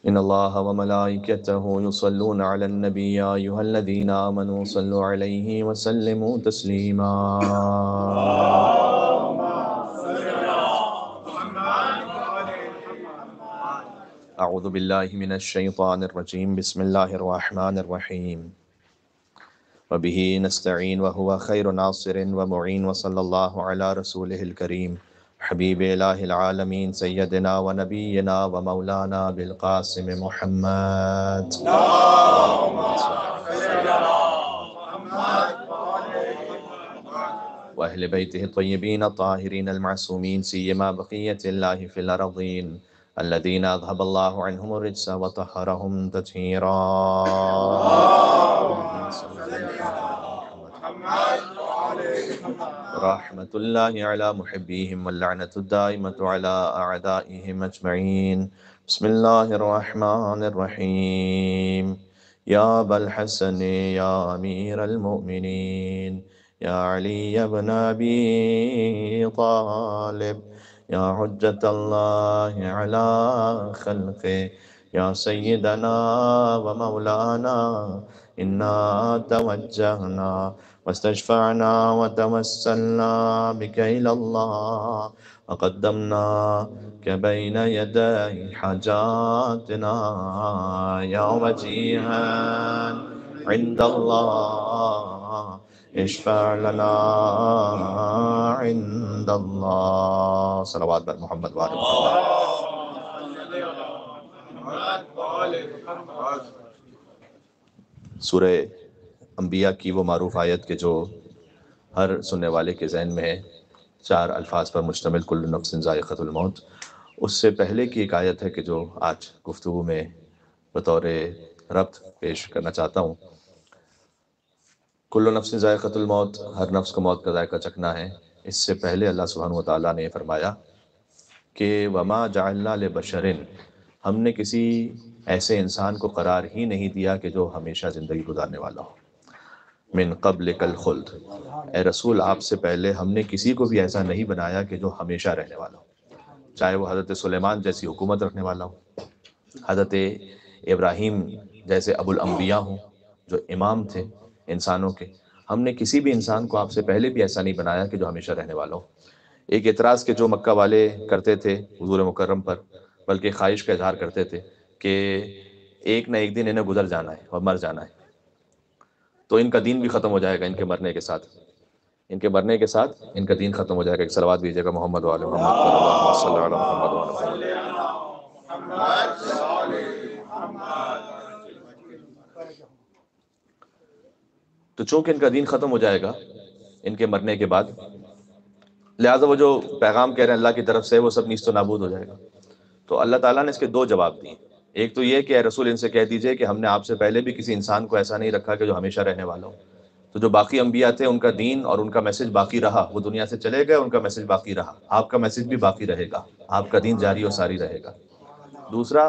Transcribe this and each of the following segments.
إن الله وملائكته يصلون على النبي يا أيها الذين آمنوا صلوا عليه وسلموا تسليما أعوذ بالله من الشيطان الرجيم بسم الله الرحمن الرحيم وبه نستعين وهو خير ناصر ومعين وصلى الله على رسوله الكريم حبيب إله العالمين سيدنا ونبينا ومولانا بالقاسم محمد وأهل بيته الطيبين الطاهرين المعصومين سيما بقية الله في الأرضين الذين أذهب الله عنهم الرجس وطهرهم تطهيرا رحمة الله على محبيهم واللعنة الدائمة على أعدائهم أجمعين بسم الله الرحمن الرحيم يا أبا الحسن يا أمير المؤمنين يا علي بن أبي طالب يا حجة الله على خلقه يا سيدنا ومولانا إنا توجهنا واستشفعنا وتوسلنا بك إلى الله وقدمناك بين يدي حاجاتنا يا وجيها عند الله اشفع لنا عند اللہ صلوات بر محمد وآل محمد۔ سورہ انبیاء کی وہ معروف آیت کے جو ہر سننے والے کے ذہن میں ہے، 4 الفاظ پر مشتمل کل نفس ذائقۃ الموت، اس سے پہلے کی ایک آیت ہے کہ جو آج گفتگو میں بطور ربط پیش کرنا چاہتا ہوں۔ کل نفس ذائقۃ الموت، ہر نفس کو موت کا ذائقہ چکھنا ہے۔ اس سے پہلے اللہ سبحانہ وتعالیٰ نے فرمایا کہ وما جعلنا لبشر، ہم نے کسی ایسے انسان کو قرار ہی نہیں دیا کہ جو ہمیشہ زندگی گزارنے والا ہو۔ من قبل الخلد، اے رسول آپ سے پہلے ہم نے کسی کو بھی ایسا نہیں بنایا کہ جو ہمیشہ رہنے والا ہو، چاہے وہ حضرت سلیمان جیسی حکومت رکھنے والا ہو، حضرت ابراہیم جیسے ابو الانبیاء ہوں جو امام تھے انسانوں کے۔ ہم نے کسی بھی انسان کو آپ سے پہلے بھی ایسا نہیں بنایا کہ جو ہمیشہ رہنے والا ہو۔ ایک اعتراض کہ جو مکہ والے کرتے تھے حضور مکرم پر، بلکہ خواہش کا اظہار کرتے تھے کہ ایک نہ ایک دن انہیں گزر جانا ہے اور مر جانا ہے، تو ان کا دین بھی ختم ہو جائے گا ان کے مرنے کے ساتھ، ان کے مرنے کے ساتھ ان کا دین ختم ہو جائے گا۔ ایک صلوات دیجیے گا محمد وعلی محمد صلی اللہ علیہ محمد تو چونکہ ان کا دین ختم ہو جائے گا ان کے مرنے کے بعد، لہٰذا وہ جو پیغام کہہ رہے ہیں اللہ کی طرف سے وہ سب نیست و نابود ہو جائے گا۔ تو اللہ تعالیٰ نے اس کے 2 جواب دیے۔ ایک تو یہ کہ اے رسول ان سے کہہ دیجئے کہ ہم نے آپ سے پہلے بھی کسی انسان کو ایسا نہیں رکھا کہ جو ہمیشہ رہنے والا ہو۔ تو جو باقی انبیاء تھے ان کا دین اور ان کا میسج باقی رہا، وہ دنیا سے چلے گئے، ان کا میسج باقی رہا، آپ کا میسج بھی باقی رہے گا، آپ کا دین جاری و ساری رہے گا۔ دوسرا،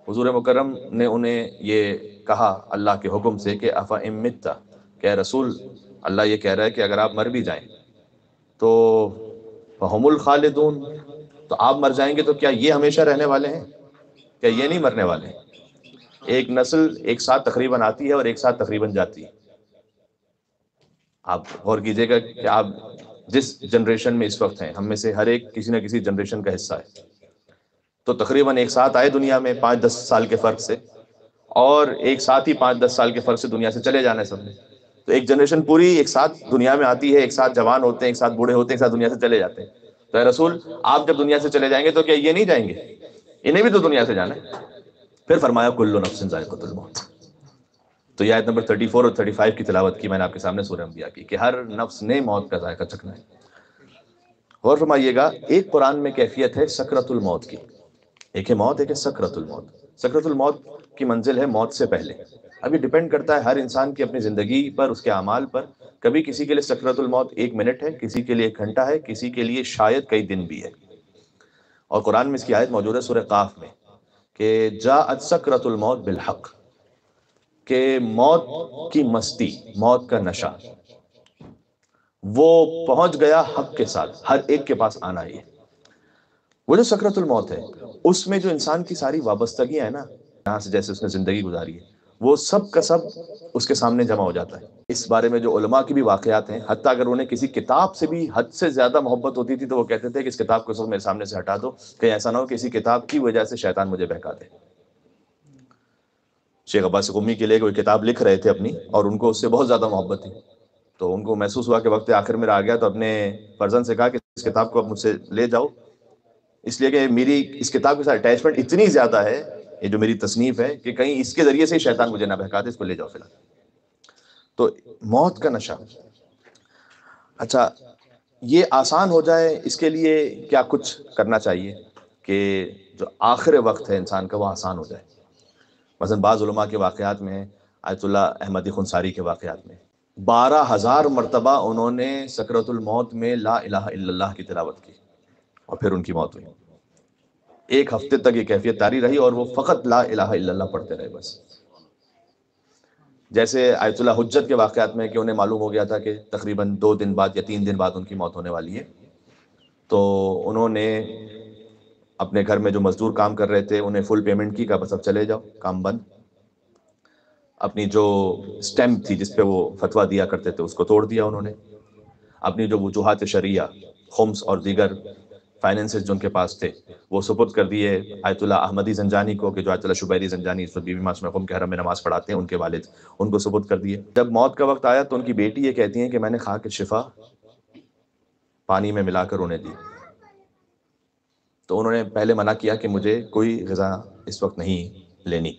حضور مکرم نے انہیں یہ کہا اللہ کے حکم سے کہ افإن مت، کہ اے رسول اللہ یہ کہہ رہا ہے کہ اگر آپ مر بھی جائیں تو فہم الخالدون، تو آپ مر جائیں گے تو کیا یہ ہمیشہ رہنے والے ہیں؟ کیا یہ نہیں مرنے والے ہیں؟ ایک نسل ایک ساتھ تقریباً آتی ہے اور ایک ساتھ تقریباً جاتی ہے۔ آپ غور کیجئے گا کہ آپ جس جنریشن میں اس وقت ہیں، ہم میں سے ہر ایک کسی نہ کسی جنریشن کا حصہ ہے، تو تقریباً ایک ساتھ آئے دنیا میں 5-10 سال کے فرق سے، اور ایک ساتھ ہی 5-10 سال کے فرق سے دنیا سے چلے جانا ہے سب نے۔ تو ایک جنریشن پوری ایک ساتھ دنیا میں آتی ہے، ایک ساتھ جوان ہوتے ہیں، ایک ساتھ بوڑھے ہوتے ہیں، ایک ساتھ دنیا سے چلے جاتے ہیں۔ تو اے رسول آپ جب دنیا سے چلے جائیں گے تو کیا یہ نہیں جائیں گے؟ انہیں بھی تو دنیا سے جانا ہے۔ پھر فرمایا کل نفس ذائقۃ الموت۔ تو یہ آیت نمبر 34 اور 35 کی تلاوت کی میں نے آپ کے سامنے سورہ انبیاء کی، کہ ہر نفس نے موت کا ذائقہ چکھنا ہے۔ غور فرمائیے گا، ایک قرآن میں کیفیت ہے سکرۃ الموت کی، ایک ہے موت، ایک ہے سکرۃ الموت۔ سکرۃ الموت کی منزل ہے موت سے پہلے۔ اب یہ ڈیپینڈ کرتا ہے ہر انسان کی اپنی زندگی پر، اس کے اعمال پر۔ کبھی کسی کے لیے سکرۃ الموت 1 منٹ ہے، کسی کے لیے 1 گھنٹہ ہے، کسی کے لیے شاید کئی دن بھی ہے۔ اور قرآن میں اس کی آیت موجود ہے سورہ قاف میں کہ جاءت سکرۃ الموت بالحق، کہ موت کی مستی، موت کا نشہ وہ پہنچ گیا حق کے ساتھ، ہر ایک کے پاس آنا ہے۔ وہ جو سکرۃ الموت ہے اس میں جو انسان کی ساری وابستگیاں ہیں نا، یہاں سے جیسے اس نے زندگی گزاری ہے، وہ سب کا سب اس کے سامنے جمع ہو جاتا ہے۔ اس بارے میں جو علماء کی بھی واقعات ہیں، حتیٰ اگر انہیں کسی کتاب سے بھی حد سے زیادہ محبت ہوتی تھی تو وہ کہتے تھے کہ اس کتاب کو سب میرے سامنے سے ہٹا دو، کہ ایسا نہ ہو کہ اسی کتاب کی وجہ سے شیطان مجھے بہکا دے۔ شیخ عباس قمی کے لیے کوئی کتاب لکھ رہے تھے اپنی، اور ان کو اس سے بہت زیادہ محبت تھی، تو ان کو محسوس ہوا کہ وقت آخر میرا آ گیا، تو اپنے فرزند سے کہا کہ اس کتاب کو اب مجھ سے لے جاؤ، اس لیے کہ میری اس کتاب کے ساتھ اٹیچمنٹ اتنی زیادہ ہے، یہ جو میری تصنیف ہے، کہ کہیں اس کے ذریعے سے ہی شیطان مجھے نہ بہکا دے، اس کو لے جاؤ فی الحال۔ تو موت کا نشہ، اچھا یہ آسان ہو جائے اس کے لیے کیا کچھ کرنا چاہیے کہ جو آخر وقت ہے انسان کا وہ آسان ہو جائے؟ مثلا بعض علماء کے واقعات میں، آیت اللہ احمدی خنساری کے واقعات میں 12,000 مرتبہ انہوں نے سکرۃ الموت میں لا الہ الا اللہ کی تلاوت کی، اور پھر ان کی موت ہوئی۔ ایک ہفتے تک یہ کیفیت طاری رہی اور وہ فقط لا الہ الا اللہ پڑھتے رہے بس۔ جیسے آیت اللہ حجت کے واقعات میں کہ انہیں معلوم ہو گیا تھا کہ تقریباً 2 دن بعد یا 3 دن بعد ان کی موت ہونے والی ہے، تو انہوں نے اپنے گھر میں جو مزدور کام کر رہے تھے انہیں فل پیمنٹ کی، کہا بس اب چلے جاؤ، کام بند۔ اپنی جو سٹیمپ تھی جس پہ وہ فتویٰ دیا کرتے تھے اس کو توڑ دیا انہوں نے۔ اپنی جو وجوہات شرعیہ، خمس اور دیگر فائنینسز جو ان کے پاس تھے وہ سپرد کر دیے آیت اللہ احمدی زنجانی کو، کہ جو آیت اللہ شبیری زنجانی اس وقت بی بی معصومہ قم کے حرم میں نماز پڑھاتے ہیں، ان کے والد، ان کو سپرد کر دیے۔ جب موت کا وقت آیا تو ان کی بیٹی یہ کہتی ہیں کہ میں نے خاک شفا پانی میں ملا کر انہیں دی، تو انہوں نے پہلے منع کیا کہ مجھے کوئی غذا اس وقت نہیں لینی،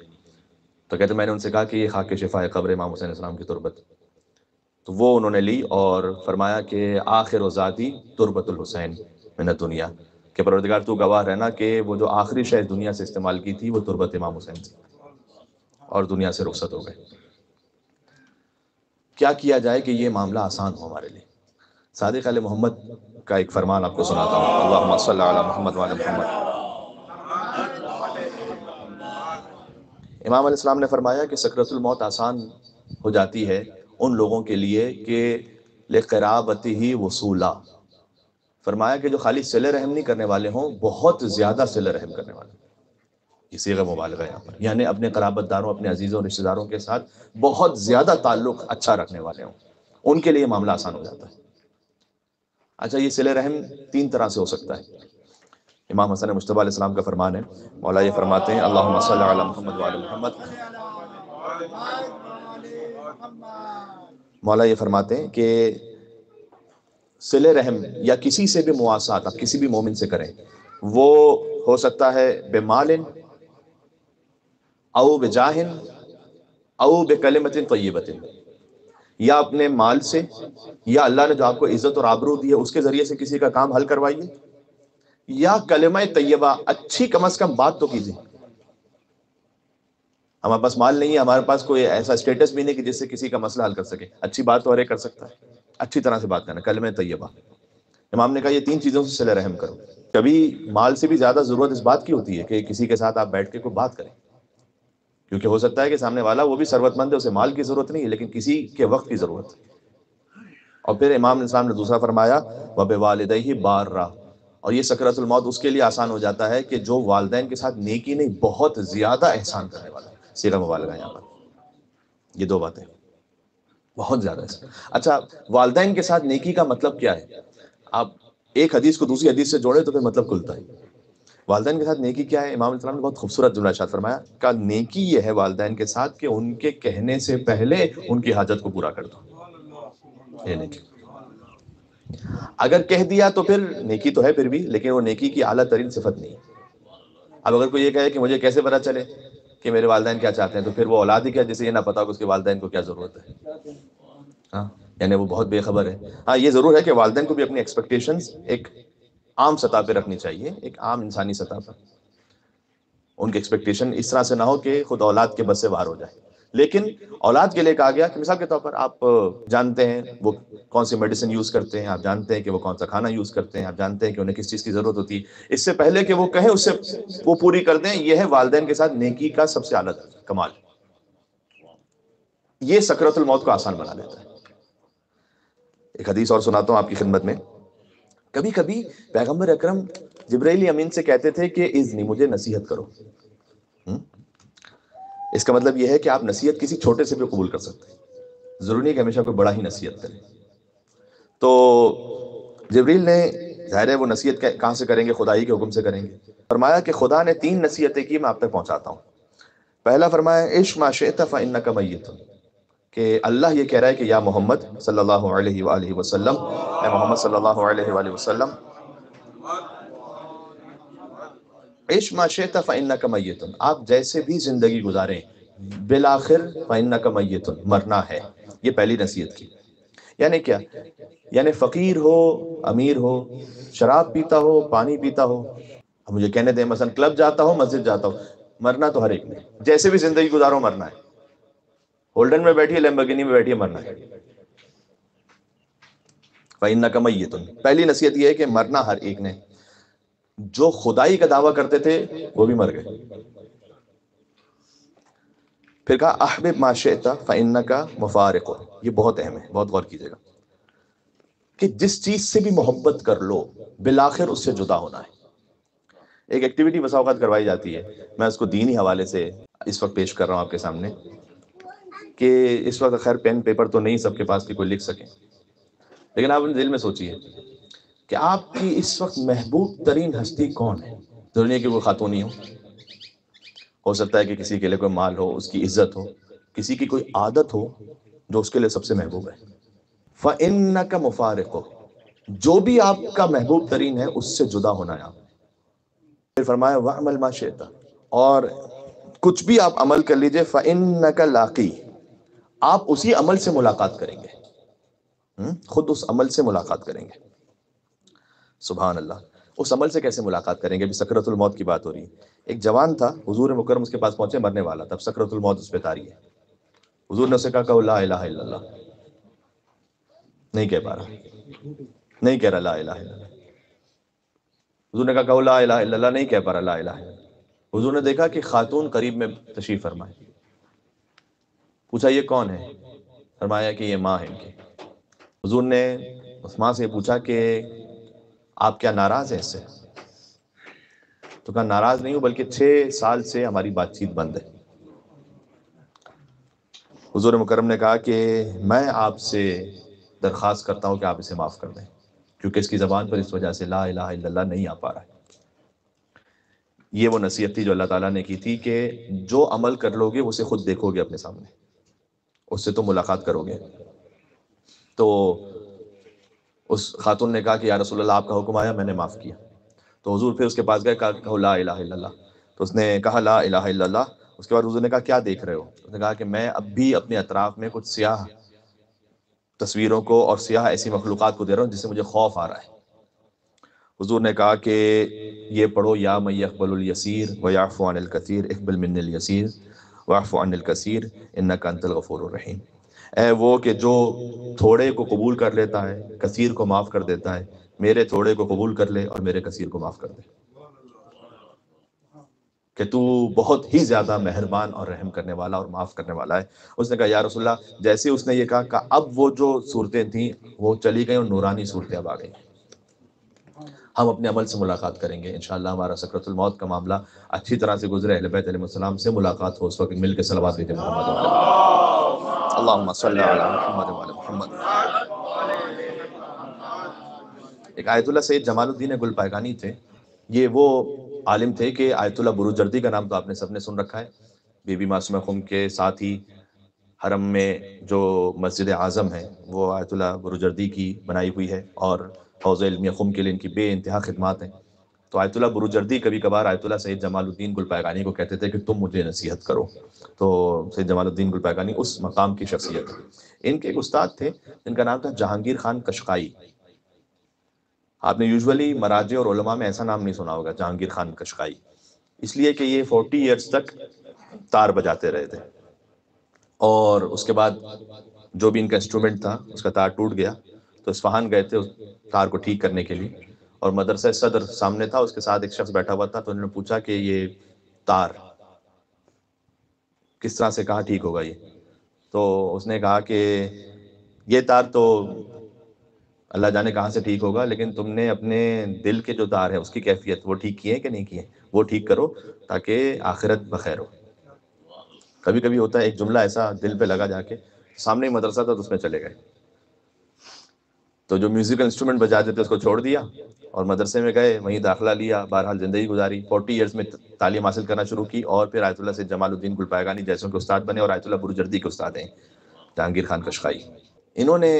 تو کہتے میں نے ان سے کہا کہ یہ خاک شفا ہے قبر امام حسین علیہ السلام کی تربت، تو وہ انہوں نے لی اور فرمایا کہ آخر ذاتی تربت الحسین من الدنیا، کہ پروردگار تو گواہ رہنا کہ وہ جو آخری شے دنیا سے استعمال کی تھی وہ تربت امام حسین تھی، اور دنیا سے رخصت ہو گئے۔ کیا کیا جائے کہ یہ معاملہ آسان ہو ہمارے لیے؟ صادق علیہ محمد کا ایک فرمان آپ کو سناتا ہوں، اللہم صلی علی محمد وعلی محمد۔ امام علیہ السلام نے فرمایا کہ سکرۃ الموت آسان ہو جاتی ہے ان لوگوں کے لیے کہ لقرابتہ وصولا، فرمایا کہ جو خالی صلہ رحم نہیں کرنے والے ہوں، بہت زیادہ صلہ رحم کرنے والے، یہ صیغہ مبالغہ یہاں پر، یعنی اپنے قرابت داروں، اپنے عزیزوں اور رشتہ داروں کے ساتھ بہت زیادہ تعلق اچھا رکھنے والے ہوں، ان کے لیے معاملہ آسان ہو جاتا ہے۔ اچھا یہ صلہ رحم 3 طرح سے ہو سکتا ہے۔ امام حسن مجتبی علیہ السلام کا فرمان ہے، مولا یہ فرماتے ہیں اللہم صلی علی محمد وعلی محمد، مولا یہ فرماتے ہیں کہ صلہ رحم یا کسی سے بھی مواسات آپ کسی بھی مومن سے کریں، وہ ہو سکتا ہے بمال او بجاہ او بکلمت طیبت، یا اپنے مال سے، یا اللہ نے جو آپ کو عزت اور آبرو دی ہے اس کے ذریعے سے کسی کا کام حل کروائیے، یا کلمہ طیبہ، اچھی کم از کم بات تو کیجیے۔ ہمارے پاس مال نہیں ہے، ہمارے پاس کوئی ایسا اسٹیٹس بھی نہیں کہ جس سے کسی کا مسئلہ حل کر سکے، اچھی بات تو ہر ایک کر سکتا ہے، اچھی طرح سے بات کرنا، کلمہ طیبہ۔ امام نے کہا یہ 3 چیزوں سے صلہ رحم کرو۔ کبھی مال سے بھی زیادہ ضرورت اس بات کی ہوتی ہے کہ کسی کے ساتھ آپ بیٹھ کے کوئی بات کریں، کیونکہ ہو سکتا ہے کہ سامنے والا وہ بھی ثروت مند ہے، اسے مال کی ضرورت نہیں ہے لیکن کسی کے وقت کی ضرورت ہے۔ اور پھر امام الاسلام نے دوسرا فرمایا وَبِوَالِدَيْهِ بَارًّا، اور یہ سکرۃ الموت اس کے لیے آسان ہو جاتا ہے کہ جو والدین کے ساتھ نیکی نہیں بہت زیادہ احسان کرنے والا ہے، صیغہ مبالغہ یہاں پر، یہ 2 باتیں، بہت زیادہ احسان۔ اچھا والدین کے ساتھ نیکی کا مطلب کیا ہے؟ آپ ایک حدیث کو دوسری حدیث سے جوڑے تو پھر مطلب کھلتا ہے۔ والدین کے ساتھ نیکی کیا ہے؟ امام علیہ السلام نے بہت خوبصورت جملہ ارشاد فرمایا کہ نیکی یہ ہے والدین کے ساتھ کہ ان کے کہنے سے پہلے ان کی حاجت کو پورا کر دو، یہ نیکی۔ اگر کہہ دیا تو پھر نیکی تو ہے پھر بھی، لیکن وہ نیکی کی اعلیٰ ترین صفت نہیں۔ اب اگر کوئی یہ کہے کہ مجھے کیسے پتا چلے کہ میرے والدین کیا چاہتے ہیں، تو پھر وہ اولاد ہی کیا جسے یہ نہ پتا ہو کہ اس کے والدین کو کیا ضرورت ہے، ہاں یعنی وہ بہت بے خبر ہے۔ ہاں یہ ضرور ہے کہ والدین کو بھی اپنی ایکسپیکٹیشنز ایک عام سطح پہ رکھنی چاہیے، ایک عام انسانی سطح پر، ان کی ایکسپیکٹیشن اس طرح سے نہ ہو کہ خود اولاد کے بس سے باہر ہو جائے۔ لیکن اولاد کے لیے کہا گیا کہ مثال کے طور پر آپ جانتے ہیں وہ کون سی میڈیسن یوز کرتے ہیں، آپ جانتے ہیں کہ وہ کون سا کھانا یوز کرتے ہیں، آپ جانتے ہیں کہ انہیں کس چیز کی ضرورت ہوتی ہے، اس سے پہلے کہ وہ کہیں اس سے وہ پوری کر دیں، یہ ہے والدین کے ساتھ نیکی کا سب سے اعلیٰ کمال۔ یہ سکرۃ الموت کو آسان بنا دیتا ہے۔ ایک حدیث اور سناتا ہوں آپ کی خدمت میں۔ کبھی کبھی پیغمبر اکرم جبرائیل امین سے کہتے تھے کہ اذنی، مجھے نصیحت کرو، اس کا مطلب یہ ہے کہ آپ نصیحت کسی چھوٹے سے بھی قبول کر سکتے ہیں، ضروری نہیں کہ ہمیشہ کوئی بڑا ہی نصیحت کرے۔ تو جبریل نے، ظاہر ہے وہ نصیحت کہاں سے کریں گے؟ خدائی کے حکم سے کریں گے۔ فرمایا کہ خدا نے 3 نصیحتیں کی، میں آپ تک پہنچاتا ہوں۔ پہلا فرمایا عش ما شئت فإنک میت، کہ اللہ یہ کہہ رہا ہے کہ یا محمد صلی اللہ علیہ وآلہ وسلم، اے محمد صلی اللہ علیہ وآلہ وسلم، عش ما شئت فإنک میت، آپ جیسے بھی زندگی گزاریں بالآخر فإنک میت، مرنا ہے۔ یہ پہلی نصیحت کی۔ یعنی کیا؟ یعنی فقیر ہو، امیر ہو، شراب پیتا ہو، پانی پیتا ہو، اب مجھے کہنے دیں مثلا کلب جاتا ہو، مسجد جاتا ہو، مرنا تو ہر ایک نے، جیسے بھی زندگی گزارو مرنا ہے۔ ہولڈن میں بیٹھی ہے، لیمبرگینی میں بیٹھی ہے، مرنا ہے۔ فإنک میت، پہلی نصیحت یہ ہے کہ مرنا ہر ایک نے۔ جو خدائی کا دعویٰ کرتے تھے وہ بھی مر گئے۔ پھر کہا احبب ما شئت فإنک مفارق، یہ بہت اہم ہے، بہت غور کیجیے گا، کہ جس چیز سے بھی محبت کر لو بالآخر اس سے جدا ہونا ہے۔ ایک ایکٹیویٹی بسا اوقات کروائی جاتی ہے، میں اس کو دینی حوالے سے اس وقت پیش کر رہا ہوں آپ کے سامنے، کہ اس وقت خیر پین پیپر تو نہیں سب کے پاس کہ کوئی لکھ سکے، لیکن آپ اپنے دل میں سوچئے کہ آپ کی اس وقت محبوب ترین ہستی کون ہے؟ ضروری نہیں کہ وہ خاتون ہی ہو سکتا ہے کہ کسی کے لیے کوئی مال ہو، اس کی عزت ہو، کسی کی کوئی عادت ہو جو اس کے لیے سب سے محبوب ہے۔ فَإِنَّكَ مُفَارِقُ، جو بھی آپ کا محبوب ترین ہے اس سے جدا ہونا ہے آپ۔ پھر فرمایا وَعْمَلْ مَا شِئْتَ، اور کچھ بھی آپ عمل کر لیجئے، فَإِنَّكَ لَاقِي، آپ اسی عمل سے ملاقات کریں گے، خود اس عمل سے ملاقات کریں گے۔ سبحان اللہ، اس عمل سے کیسے ملاقات کریں گے؟ ابھی سکرۃ الموت کی بات ہو رہی ہے۔ ایک جوان تھا، حضور مکرم اس کے پاس پہنچے، مرنے والا تھا، اب سکرۃ الموت اس پہ طاری ہے۔ حضور نے اسے کہا کہ لا الہ الا اللہ، نہیں کہہ پا رہا، نہیں کہہ رہا لا الہ الا اللہ۔ حضور نے کہا کہ لا الہ الا اللہ، نہیں کہہ پا رہا لا الہ الا اللہ۔ حضور نے دیکھا کہ خاتون قریب میں تشریف فرمائے، پوچھا یہ کون ہے؟ فرمایا کہ یہ ماں ہے ان کی۔ حضور نے اس ماں سے پوچھا کہ آپ کیا ناراض ہیں اس سے؟ تو کہا ناراض نہیں ہوں، بلکہ 6 سال سے ہماری بات چیت بند ہے۔ حضور مکرم نے کہا کہ میں آپ سے درخواست کرتا ہوں کہ آپ اسے معاف کر دیں، کیونکہ اس کی زبان پر اس وجہ سے لا الہ الا اللہ نہیں آ پا رہا ہے۔ یہ وہ نصیحت تھی جو اللہ تعالیٰ نے کی تھی کہ جو عمل کر لو گے اسے خود دیکھو گے اپنے سامنے، اس سے تو ملاقات کرو گے۔ تو اس خاتون نے کہا کہ یا رسول اللہ آپ کا حکم آیا، میں نے معاف کیا۔ تو حضور پھر اس کے پاس گئے، کہا کہو لا الہ الا اللہ۔ تو اس نے کہا لا الہ الا اللہ۔ اس کے بعد حضور نے کہا کیا دیکھ رہے ہو؟ اس نے کہا کہ میں اب بھی اپنے اطراف میں کچھ سیاہ تصویروں کو اور سیاہ ایسی مخلوقات کو دے رہا ہوں جس سے مجھے خوف آ رہا ہے۔ حضور نے کہا کہ یہ پڑھو یا من یقبل الیسیر ویعفو عن الکثیر اقبل منی الیسیر واعف عن الکثیر انک انت الغفور الرحیم، اے وہ کہ جو تھوڑے کو قبول کر لیتا ہے کثیر کو معاف کر دیتا ہے، میرے تھوڑے کو قبول کر لے اور میرے کثیر کو معاف کر دے، کہ تو بہت ہی زیادہ مہربان اور رحم کرنے والا اور معاف کرنے والا ہے۔ اس نے کہا یا رسول اللہ، جیسے اس نے یہ کہا کہ اب وہ جو صورتیں تھیں وہ چلی گئیں اور نورانی صورتیں اب آ گئیں۔ ہم اپنے عمل سے ملاقات کریں گے انشاءاللہ، ہمارا سکرۃ الموت کا معاملہ اچھی طرح سے گزرے، اہل بیت علیہ السلام سے ملاقات ہو، اس وقت مل کے صلوات بھیجیں محمد وعلی محمد، اللہم صلی علی محمد وعلی محمد۔ ایک آیت اللہ سید جمال الدین گل پائگانی تھے، یہ وہ عالم تھے کہ آیت اللہ بروجردی کا نام تو آپ نے سب نے سن رکھا ہے، بی بی معصومہ خم کے ساتھ ہی حرم میں جو مسجد اعظم ہے وہ آیت اللہ بروجردی کی بنائی ہوئی ہے، اور حوض علمیہ خم کے لیے ان کی بے انتہا خدمات ہیں۔ تو آیت اللہ بروجردی کبھی کبھار آیت اللہ سید جمال الدین گل پائگانی کو کہتے تھے کہ تم مجھے نصیحت کرو، تو سید جمال الدین گل پائگانی اس مقام کی شخصیت ہے۔ ان کے ایک استاد تھے جن کا نام تھا جہانگیر خان قشقائی۔ آپ نے یوزولی مراجع اور علماء میں ایسا نام نہیں سنا ہوگا جہانگیر خان قشقائی، اس لیے کہ یہ 40 ایئرز تک تار بجاتے رہے تھے، اور اس کے بعد جو بھی ان کا انسٹرومنٹ تھا اس کا تار ٹوٹ گیا، تو اصفہان گئے تھے اس تار کو ٹھیک کرنے کے لیے، اور مدرسہ صدر سامنے تھا، اس کے ساتھ ایک شخص بیٹھا ہوا تھا، تو انہوں نے پوچھا کہ یہ تار کس طرح سے کہاں ٹھیک ہوگا یہ؟ تو اس نے کہا کہ یہ تار تو اللہ جانے کہاں سے ٹھیک ہوگا، لیکن تم نے اپنے دل کے جو تار ہے اس کی کیفیت وہ ٹھیک کی ہے کہ نہیں کی ہے، وہ ٹھیک کرو تاکہ آخرت بخیر ہو۔ کبھی کبھی ہوتا ہے ایک جملہ ایسا دل پہ لگا جا کے، سامنے ہی مدرسہ تھا تو اس میں چلے گئے، تو جو میوزیکل انسٹرومنٹ بجاتے تھے اس کو چھوڑ دیا اور مدرسے میں گئے، وہیں داخلہ لیا، بہرحال زندگی گزاری، 40 ایئرس میں تعلیم حاصل کرنا شروع کی، اور پھر آیت اللہ سے جمال الدین گلپائگانی جیسے ان کے استاد بنے، اور آیت اللہ برجردی کے استاد ہیں جہانگیر خان قشقائی۔ انہوں نے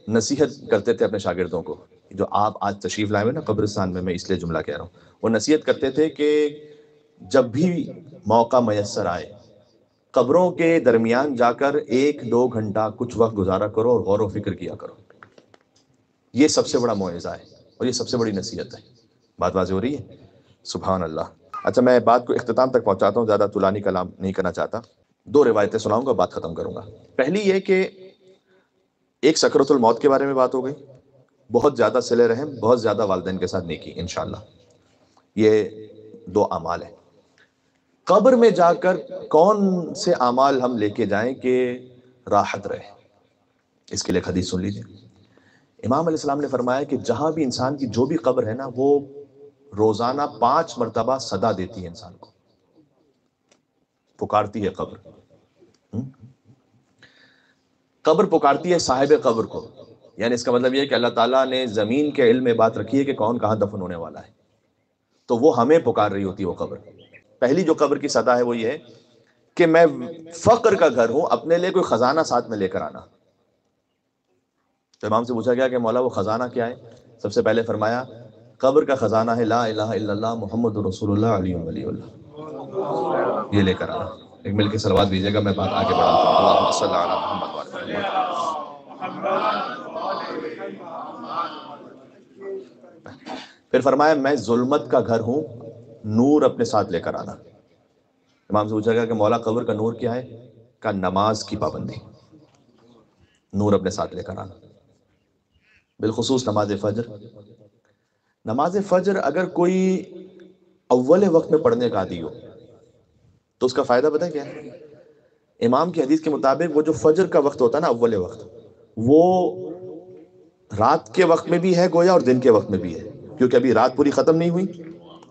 نصیحت کرتے تھے اپنے شاگردوں کو، جو آپ آج تشریف لائے ہوئے نا قبرستان میں اس لیے جملہ کہہ رہا ہوں، وہ نصیحت کرتے تھے کہ جب بھی موقع میسر آئے قبروں کے درمیان جا کر 1-2 گھنٹہ کچھ وقت گزارا کرو اور غور و فکر کیا کرو، یہ سب سے بڑا موعظہ ہے اور یہ سب سے بڑی نصیحت ہے۔ بات واضح ہو رہی ہے؟ سبحان اللہ۔ اچھا، میں بات کو اختتام تک پہنچاتا ہوں، زیادہ طولانی کلام نہیں کرنا چاہتا، 2 روایتیں سناؤں گا، بات ختم کروں گا۔ پہلی یہ کہ ایک سکرۃ الموت کے بارے میں بات ہو گئی، بہت زیادہ صلہ رحم، بہت زیادہ والدین کے ساتھ نیکی انشاءاللہ، یہ 2 اعمال ہیں۔ قبر میں جا کر کون سے اعمال ہم لے کے جائیں کہ راحت رہے، اس کے لیے ایک حدیث سن لیجیے۔ امام علیہ السلام نے فرمایا کہ جہاں بھی انسان کی جو بھی قبر ہے نا، وہ روزانہ 5 مرتبہ صدا دیتی ہے، انسان کو پکارتی ہے قبر۔ قبر پکارتی ہے صاحب قبر کو، یعنی اس کا مطلب یہ ہے کہ اللہ تعالیٰ نے زمین کے علم میں بات رکھی ہے کہ کون کہاں دفن ہونے والا ہے، تو وہ ہمیں پکار رہی ہوتی ہے وہ قبر۔ پہلی جو قبر کی صدا ہے وہ یہ ہے کہ میں فقر کا گھر ہوں، اپنے لیے کوئی خزانہ ساتھ میں لے کر آنا۔ تو امام سے پوچھا گیا کہ مولا وہ خزانہ کیا ہے؟ سب سے پہلے فرمایا قبر کا خزانہ ہے لا الہ الا اللہ محمد رسول اللہ علی ولی اللہ، یہ لے کر آنا۔ ایک مل کے صلوات دیجیے گا، میں بات آگے بڑھاتا ہوں۔ اللہم صلی علی محمد وعلی محمد۔ پھر فرمایا میں ظلمت کا گھر ہوں، نور اپنے ساتھ لے کر آنا۔ امام سے پوچھا گیا کہ مولا قبر کا نور کیا ہے؟ کا نماز کی پابندی، نور اپنے ساتھ لے کر آنا، بالخصوص نماز فجر۔ نماز فجر اگر کوئی اول وقت میں پڑھنے کا عادی ہو تو اس کا فائدہ پتہ کیا ہے؟ امام کی حدیث کے مطابق وہ جو فجر کا وقت ہوتا ہے نا، اول وقت، وہ رات کے وقت میں بھی ہے گویا اور دن کے وقت میں بھی ہے، کیونکہ ابھی رات پوری ختم نہیں ہوئی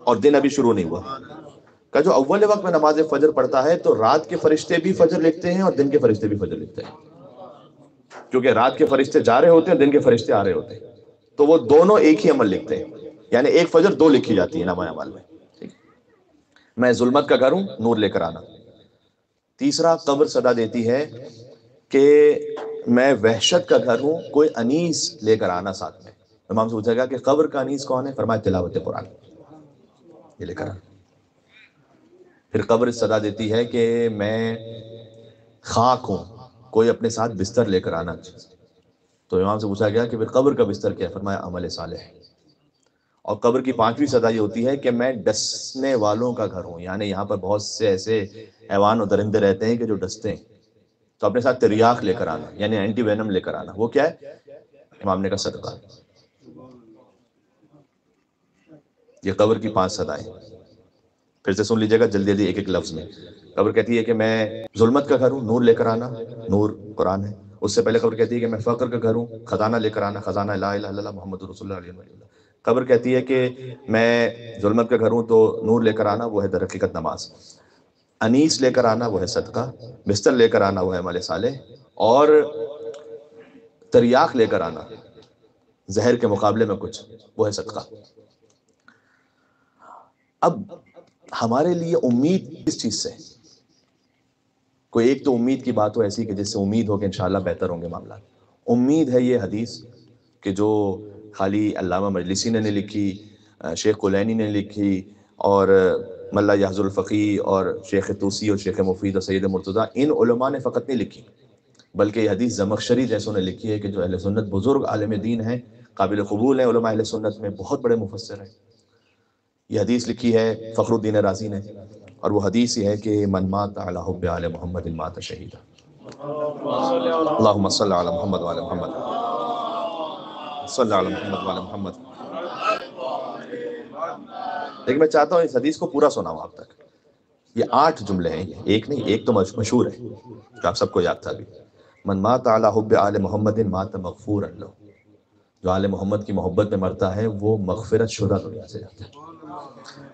اور دن ابھی شروع نہیں ہوا۔ کہ جو اول وقت میں نماز فجر پڑھتا ہے تو رات کے فرشتے بھی فجر لکھتے ہیں اور دن کے فرشتے بھی فجر لکھتے ہیں، کیونکہ رات کے فرشتے جا رہے ہوتے ہیں، دن کے فرشتے آ رہے ہوتے ہیں، تو وہ دونوں ایک ہی عمل لکھتے ہیں، یعنی ایک فجر 2 لکھی جاتی ہے نامہ اعمال میں۔ میں ظلمت کا گھر ہوں، نور لے کر آنا۔ تیسرا، قبر صدا دیتی ہے کہ میں وحشت کا گھر ہوں، کوئی انیس لے کر آنا ساتھ میں۔ امام سے پوچھا گیا کہ قبر کا انیس کون ہے؟ فرمایا تلاوت قرآن، یہ لے کر آنا۔ پھر قبر صدا دیتی ہے کہ میں خاک ہوں، کوئی اپنے ساتھ بستر لے کر آنا۔ تو امام سے پوچھا گیا کہ پھر قبر کا بستر کیا؟ فرمایا عمل صالح۔ اور قبر کی 5ویں صدا یہ ہوتی ہے کہ میں ڈسنے والوں کا گھر ہوں، یعنی یہاں پر بہت سے ایسے حیوان اور درندے رہتے ہیں کہ جو ڈستے ہیں، تو اپنے ساتھ تریاق لے کر آنا، یعنی اینٹی وینم لے کر آنا۔ وہ کیا ہے؟ امام نے کہا صدقہ۔ یہ قبر کی 5 صدائیں، پھر سے سن لیجیے گا جلدی جلدی ایک ایک لفظ میں۔ قبر کہتی ہے کہ میں ظلمت کا گھر ہوں، نور لے کر آنا، نور قرآن ہے۔ اس سے پہلے قبر کہتی ہے کہ میں فقر کا گھر ہوں، خزانہ لے کر آنا، خزانہ لا الہ الا اللہ محمد رسول اللہ علیہ وسلم۔ قبر کہتی ہے کہ میں ظلمت کا گھر ہوں تو نور لے کر آنا، وہ ہے در حقیقت نماز۔ انیس لے کر آنا، وہ ہے صدقہ۔ بستر لے کر آنا، وہ ہے عمل صالح۔ اور تریاق لے کر آنا، زہر کے مقابلے میں کچھ، وہ ہے صدقہ۔ اب ہمارے لیے امید کس چیز سے؟ کوئی ایک تو امید کی بات ہو ایسی کہ جس سے امید ہو کہ انشاءاللہ بہتر ہوں گے معاملات۔ امید ہے یہ حدیث کہ جو خالی علامہ مجلسی نے نہیں لکھی، شیخ کلینی نے لکھی، اور ملا یحییٰ الفقیہ اور شیخ طوسی اور شیخ مفید اور سید مرتضیٰ، ان علماء نے فقط نہیں لکھی، بلکہ یہ حدیث زمخشری جیسوں نے لکھی ہے کہ جو اہل سنت بزرگ عالم دین ہیں، قابل قبول ہیں، علماء اہل سنت میں بہت بڑے مفسر ہیں۔ یہ حدیث لکھی ہے فخر الدین رازی نے، اور وہ حدیث یہ ہے کہ من مات علی حب آل محمد مات شہیدا۔ اللہم صلی علی محمد وعلی محمد، صلی علی محمد وعلی محمد۔ لیکن میں چاہتا ہوں اس حدیث کو پورا سناؤں آپ تک۔ یہ 8 جملے ہیں، ایک نہیں، ایک تو مشہور ہے جو آپ سب کو یاد تھا بھی، من مات علی حب آل محمد مات مغفورا لہ، جو آل محمد کی محبت میں مرتا ہے وہ مغفرت شدہ دنیا سے جاتا ہے۔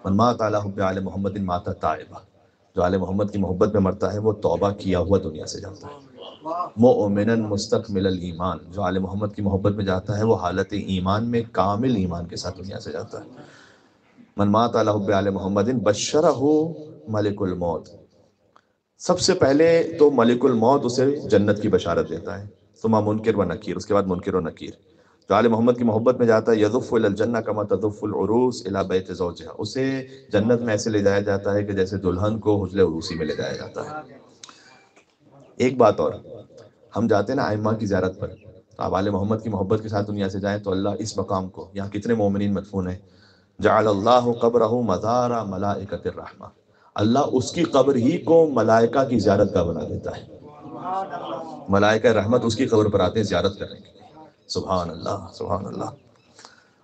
من مات علی حب آل محمد مات تائبا، جو آل محمد کی محبت میں مرتا ہے وہ توبہ کیا ہوا دنیا سے جاتا ہے. مؤمنا مستکمل الایمان، جو آل محمد کی محبت میں جاتا ہے وہ حالت ایمان میں کامل ایمان کے ساتھ دنیا سے جاتا ہے. من مات علی حب آل محمد بشرہ ملک الموت، سب سے پہلے تو ملک الموت اسے جنت کی بشارت دیتا ہے، ثم منکر و نکیر، اس کے بعد منکر و نکیر. جو آل محمد کی محبت میں جاتا ہے یضف الی الجنہ کما تضف العروس الی بیت زوجہا، اسے جنت میں ایسے لے جایا جاتا ہے کہ جیسے دلہن کو حجرہ عروسی میں لے جایا جاتا ہے. ایک بات اور، ہم جاتے ہیں نا ائمہ کی زیارت پر، تو آپ آل محمد کی محبت کے ساتھ دنیا سے جائیں تو اللہ اس مقام کو، یہاں کتنے مومنین مدفون ہیں، جعل اللہ قبرہ مزار ملائکۃ الرحمہ، اللہ اس کی قبر ہی کو ملائکہ کی زیارت کا بنا دیتا ہے. ملائکہ رحمت اس کی قبر پر آتے ہیں زیارت کرنے کے لیے. سبحان اللہ سبحان اللہ.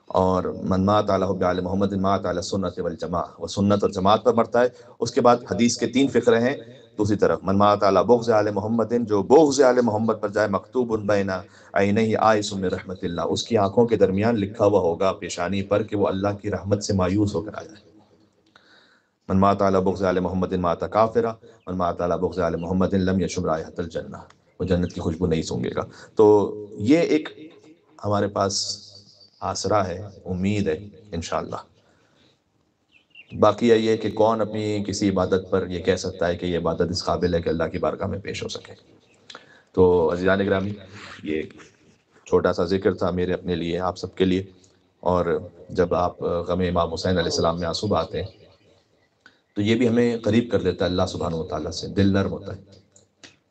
اور من مات علی حب آل محمد مات علی سنت والجماعہ، وہ سنت اور جماعت پر مرتا ہے. اس کے بعد حدیث کے 3 فقرے ہیں. دوسری طرف من مات علی بغض آل محمد، جو بغض آل محمد پر جائے، مکتوب بین عینیہ آئس من رحمت اللہ، اس کی آنکھوں کے درمیان لکھا ہوا ہوگا پیشانی پر کہ وہ اللہ کی رحمت سے مایوس ہو کر آ جائے. من مات علی بغض آل محمد مات کافرا، من مات علی بغض آل محمد لم یشم رائحۃ الجنہ، وہ جنت کی خوشبو نہیں سونگے گا. تو یہ ایک ہمارے پاس آسرا ہے، امید ہے انشاءاللہ. باقی یہ ہے کہ کون اپنی کسی عبادت پر یہ کہہ سکتا ہے کہ یہ عبادت اس قابل ہے کہ اللہ کی بارگاہ میں پیش ہو سکے. تو عزیزان گرامی، یہ ایک چھوٹا سا ذکر تھا میرے اپنے لیے، آپ سب کے لیے. اور جب آپ غم امام حسین علیہ السلام میں آنسو بہاتے ہیں تو یہ بھی ہمیں قریب کر دیتا ہے اللہ سبحانہ وتعالیٰ سے، دل نرم ہوتا ہے.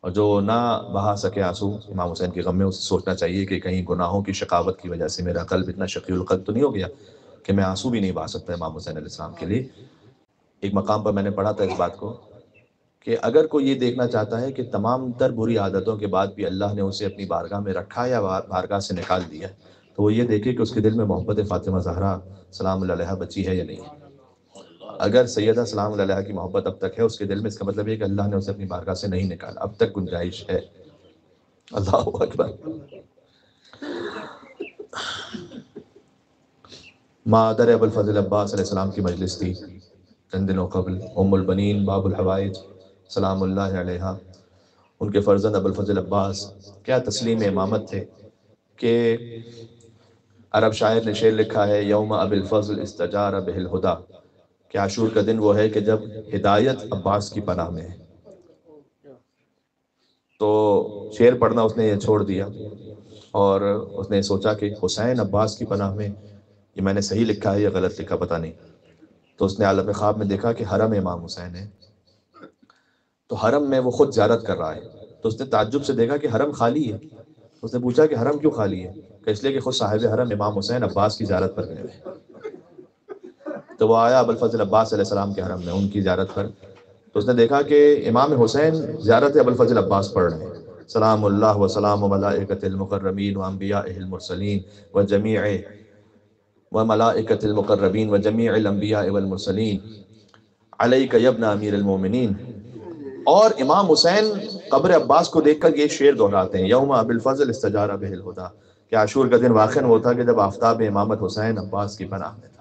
اور جو نہ بہا سکے آنسو امام حسین کے غم میں، اسے سوچنا چاہیے کہ کہیں گناہوں کی شقاوت کی وجہ سے میرا قلب اتنا شقی القلب تو نہیں ہو گیا کہ میں آنسو بھی نہیں بہا سکتا امام حسین علیہ السلام کے لیے. ایک مقام پر میں نے پڑھا تھا اس بات کو کہ اگر کوئی یہ دیکھنا چاہتا ہے کہ تمام تر بری عادتوں کے بعد بھی اللہ نے اسے اپنی بارگاہ میں رکھا یا بارگاہ سے نکال دیا، تو وہ یہ دیکھے کہ اس کے دل میں محبت فاطمہ زہرا سلام اللہ علیہا بچی ہے یا نہیں. اگر سیدہ سلام اللہ علیہا کی محبت اب تک ہے اس کے دل میں، اس کا مطلب یہ کہ اللہ نے اسے اپنی بارگاہ سے نہیں نکالا، اب تک گنجائش ہے. اللہ اکبر. مادر ابو الفضل عباس علیہ السلام کی مجلس تھی چند دنوں قبل، ام البنین باب الحوائج سلام اللہ علیہا، ان کے فرزند ابو الفضل عباس کیا تسلیم امامت تھے کہ عرب شاعر نے شعر لکھا ہے یوم ابی الفضل استجار بہ الہدی، کہ عاشور کا دن وہ ہے کہ جب ہدایت عباس کی پناہ میں ہے. تو شعر پڑھنا اس نے یہ چھوڑ دیا اور اس نے سوچا کہ حسین عباس کی پناہ میں، یہ میں نے صحیح لکھا ہے یا غلط لکھا پتہ نہیں. تو اس نے عالم خواب میں دیکھا کہ حرم امام حسین ہے، تو حرم میں وہ خود زیارت کر رہا ہے. تو اس نے تعجب سے دیکھا کہ حرم خالی ہے. اس نے پوچھا کہ حرم کیوں خالی ہے؟ کہ اس لیے کہ خود صاحب حرم امام حسین عباس کی زیارت پر گئے ہوئے. تو وہ آیا ابو الفضل عباس علیہ السلام کے حرم میں ان کی زیارت پر، تو اس نے دیکھا کہ امام حسین زیارت ابو الفضل عباس پڑھ رہے ہیں. سلام اللہ و سلام ملائکۃ المقربین و انبیاء المرسلین و جمیع و ملائکۃ المقربین و جمیع الانبیاء والمرسلین علیک یا ابن امیر المومنین. اور امام حسین قبر عباس کو دیکھ کر یہ شعر دہراتے ہیں یوم ابی الفضل استجار بہ الہدی، کہ عاشور کا دن واقع وہ تھا کہ جب آفتاب امامت حسین عباس کی پناہ میں تھا.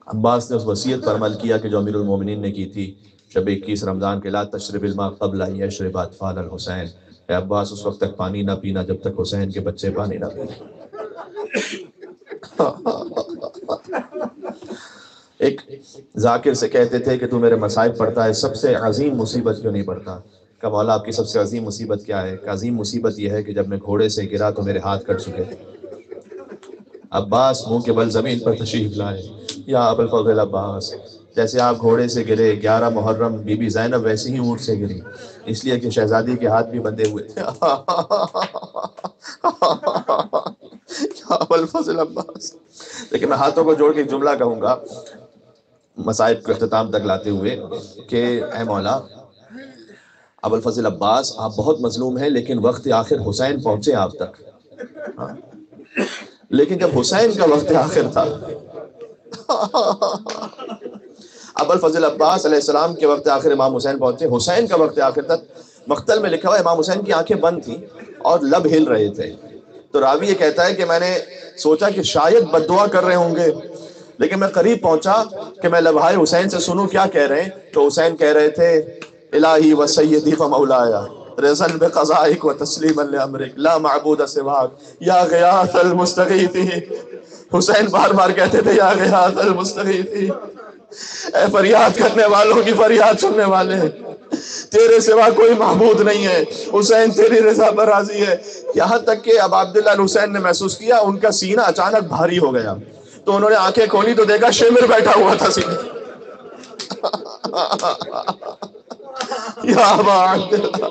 عباس نے اس وصیت پر عمل کیا کہ جو امیر المومنین نے کی تھی شب 21 رمضان کے، لا تشرب الماء قبل ان یشرب اطفال الحسین، اے عباس اس وقت تک پانی نہ پینا جب تک حسین کے بچے پانی نہ پینا. ایک ذاکر سے کہتے تھے کہ تو میرے مصائب پڑھتا ہے، سب سے عظیم مصیبت کیوں نہیں پڑھتا؟ کہ مولا آپ کی سب سے عظیم مصیبت کیا ہے؟ کہ عظیم مصیبت یہ ہے کہ جب میں گھوڑے سے گرا تو میرے ہاتھ کٹ چکے تھے. عباس منہ کے بل زمین پر تشریف لائے، یا ابو الفضل عباس، جیسے آپ گھوڑے سے گرے 11 محرم بی بی زینب ویسے ہی اونٹ سے گری، اس لیے کہ شہزادی کے ہاتھ بھی بندھے ہوئے تھے. یا ابو الفضل عباس. لیکن میں ہاتھوں کو جوڑ کے ایک جملہ کہوں گا مصائب کو اختتام تک لاتے ہوئے کہ اے مولا ابو الفضل عباس آپ بہت مظلوم ہیں، لیکن وقت آخر حسین پہنچے آپ تک. لیکن جب حسین کا وقت آخر تھا، ابو الفضل عباس علیہ السلام کے وقت آخر امام حسین پہنچے، حسین کا وقت آخر تک. مقتل میں لکھا ہوا امام حسین کی آنکھیں بند تھیں اور لب ہل رہے تھے. تو راوی یہ کہتا ہے کہ میں نے سوچا کہ شاید بد دعا کر رہے ہوں گے لیکن میں قریب پہنچا کہ میں لبھائے حسین سے سنوں کیا کہہ رہے ہیں، تو حسین کہہ رہے تھے الہی و سیدی و مولایا رضا بقضائک و تسلیما لامرک لا معبود سواک یا غیاث المستغیثین۔ حسین بار بار کہتے تھے یا غیاث المستغیثین، اے فریاد کرنے والوں کی فریاد سننے والے، تیرے سوا کوئی معبود نہیں ہے، حسین تیری رضا پر راضی ہے۔ یہاں تک کہ اب عبداللہ الحسین نے محسوس کیا ان کا سینہ اچانک بھاری ہو گیا، تو انہوں نے آنکھیں کھولی تو دیکھا شمر بیٹھا ہوا تھا سینے۔ یا ابا عبداللہ،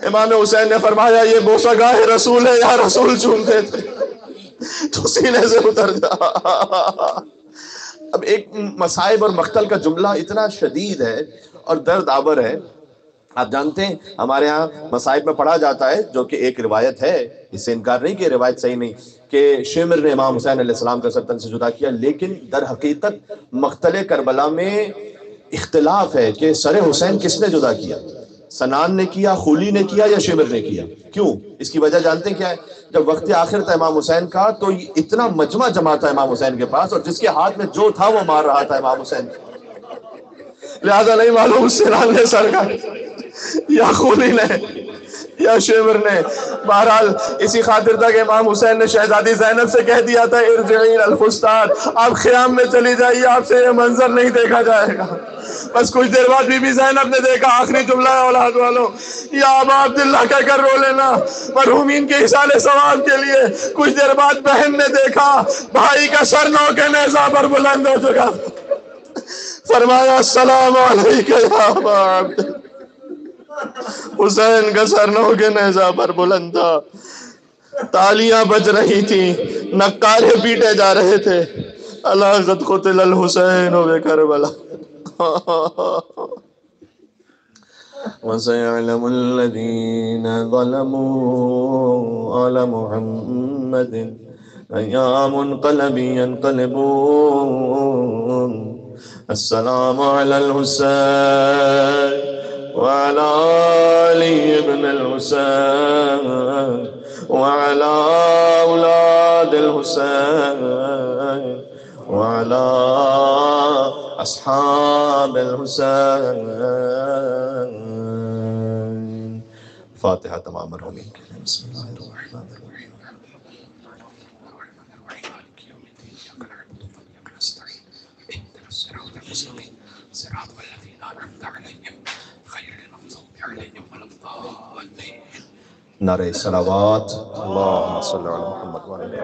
امام حسین نے فرمایا یہ بوسہ گاہ رسول ہے، یا رسول چومتے تھے تو سینے سے اتر جا۔ اب ایک مصائب اور مقتل کا جملہ اتنا شدید ہے اور درد آور ہے۔ آپ جانتے ہیں ہمارے ہاں مصائب میں پڑھا جاتا ہے، جو کہ ایک روایت ہے، اس سے انکار نہیں کہ روایت صحیح نہیں، کہ شمر نے امام حسین علیہ السلام کا سر تن سے جدا کیا، لیکن در حقیقت مقتل کربلا میں اختلاف ہے کہ سر حسین کس نے جدا کیا، سنان نے کیا، خولی نے کیا، یا شمر نے کیا؟ کیوں؟ اس کی وجہ جانتے ہیں کیا ہے؟ جب وقت آخر تھا امام حسین کا تو اتنا مجمع جمع تھا امام حسین کے پاس، اور جس کے ہاتھ میں جو تھا وہ مار رہا تھا امام حسین، لہذا نہیں معلوم سنان نے سر کا یا خولی نے یا شمر نے۔ بہرحال اسی خاطر تک امام حسین نے شہزادی زینب سے کہہ دیا تھا ارجعی الی الفستان، آپ خیام میں چلی جائیے، آپ سے یہ منظر نہیں دیکھا جائے گا۔ بس کچھ دیر بعد بی بی زینب نے دیکھا، آخری جملہ ہے اولاد والوں، یا ابا عبداللہ کہہ کر رو لینا مرحومین کے احسان ثواب کے لیے۔ کچھ دیر بعد بہن نے دیکھا بھائی کا سر نو کے نیزہ پر بلند ہو چکا، فرمایا السلام علیکہ یا ابا عبداللہ۔ حسین کا سر نو کے نیزہ پر بلند تھا، تالیاں بج رہی تھیں، نقارے پیٹے جا رہے تھے، الا قد قتل الحسین بکربلا وسيعلم الذين ظلموا آل محمد أيام منقلب ينقلبون السلام على الحسين وعلى علي بن الحسين وعلى أولاد الحسين وعلى أصحاب الحسين۔ فاتحة تمام مرحومين۔ بسم الله الرحمن الرحيم مالك يوم الدين إياك نعبد وإياك نستعين اهدنا الصراط المستقيم صراط الذين أنعمت عليهم غير المغضوب عليهم ولا الضالين۔ نعرہ صلوات، اللهم صل على محمد وعلى